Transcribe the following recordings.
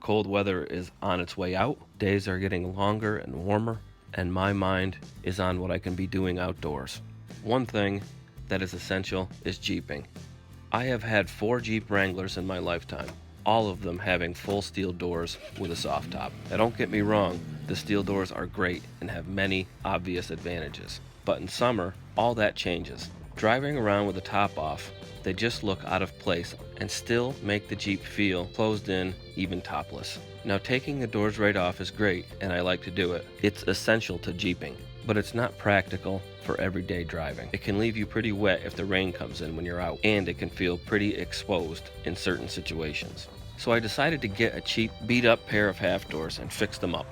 cold weather is on its way out, days are getting longer and warmer, and my mind is on what I can be doing outdoors. One thing that is essential is Jeeping. I have had 4 Jeep Wranglers in my lifetime, all of them having full steel doors with a soft top. Now don't get me wrong, the steel doors are great and have many obvious advantages. But in summer, all that changes. Driving around with the top off, they just look out of place and still make the Jeep feel closed in, even topless. Now taking the doors right off is great and I like to do it. It's essential to Jeeping, but it's not practical for everyday driving. It can leave you pretty wet if the rain comes in when you're out, and it can feel pretty exposed in certain situations. So I decided to get a cheap beat up pair of half doors and fix them up.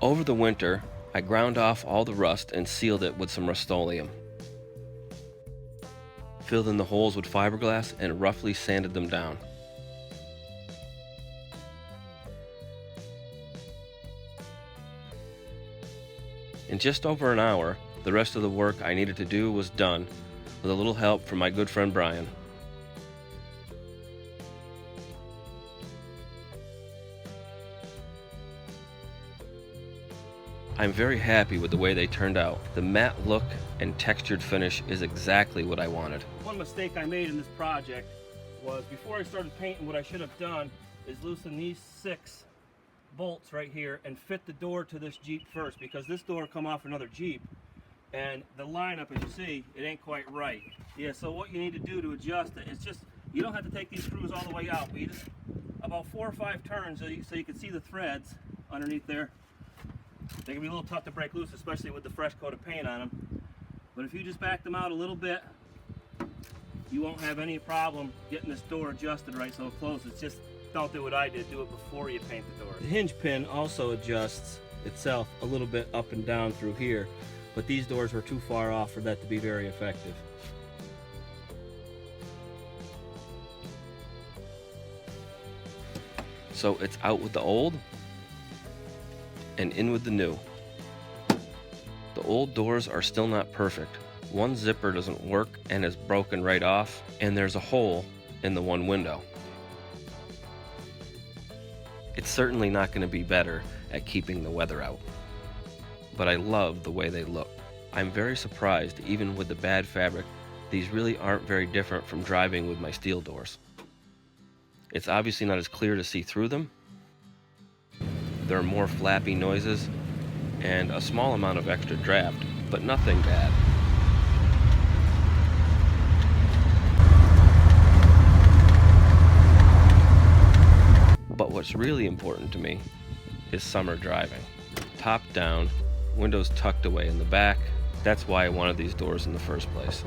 Over the winter, I ground off all the rust and sealed it with some Rust-Oleum. Filled in the holes with fiberglass and roughly sanded them down. In just over an hour, the rest of the work I needed to do was done, with a little help from my good friend Brian. I'm very happy with the way they turned out. The matte look and textured finish is exactly what I wanted. One mistake I made in this project was, before I started painting, what I should have done is loosen these 6 bolts right here and fit the door to this Jeep first, because this door come off another Jeep and the lineup, as you see, it ain't quite right. Yeah, so what you need to do to adjust it, it's just, you don't have to take these screws all the way out, but you just about 4 or 5 turns so you can see the threads underneath there. They can be a little tough to break loose, especially with the fresh coat of paint on them. But if you just back them out a little bit, you won't have any problem getting this door adjusted right so it closes. Just don't do what I did, do it before you paint the door. The hinge pin also adjusts itself a little bit up and down through here, but these doors were too far off for that to be very effective. So it's out with the old and in with the new. The old doors are still not perfect. One zipper doesn't work and is broken right off, and there's a hole in the one window. It's certainly not going to be better at keeping the weather out, but I love the way they look. I'm very surprised, even with the bad fabric, these really aren't very different from driving with my steel doors. It's obviously not as clear to see through them. There are more flappy noises and a small amount of extra draft, but nothing bad. But what's really important to me is summer driving. Top down, windows tucked away in the back. That's why I wanted these doors in the first place.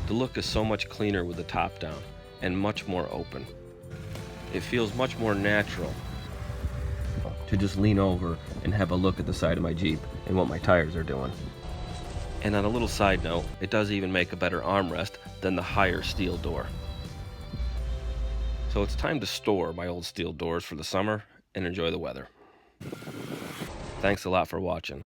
The look is so much cleaner with the top down and much more open. It feels much more natural to just lean over and have a look at the side of my Jeep and what my tires are doing. And on a little side note, it does even make a better armrest than the higher steel door. So it's time to store my old steel doors for the summer and enjoy the weather. Thanks a lot for watching.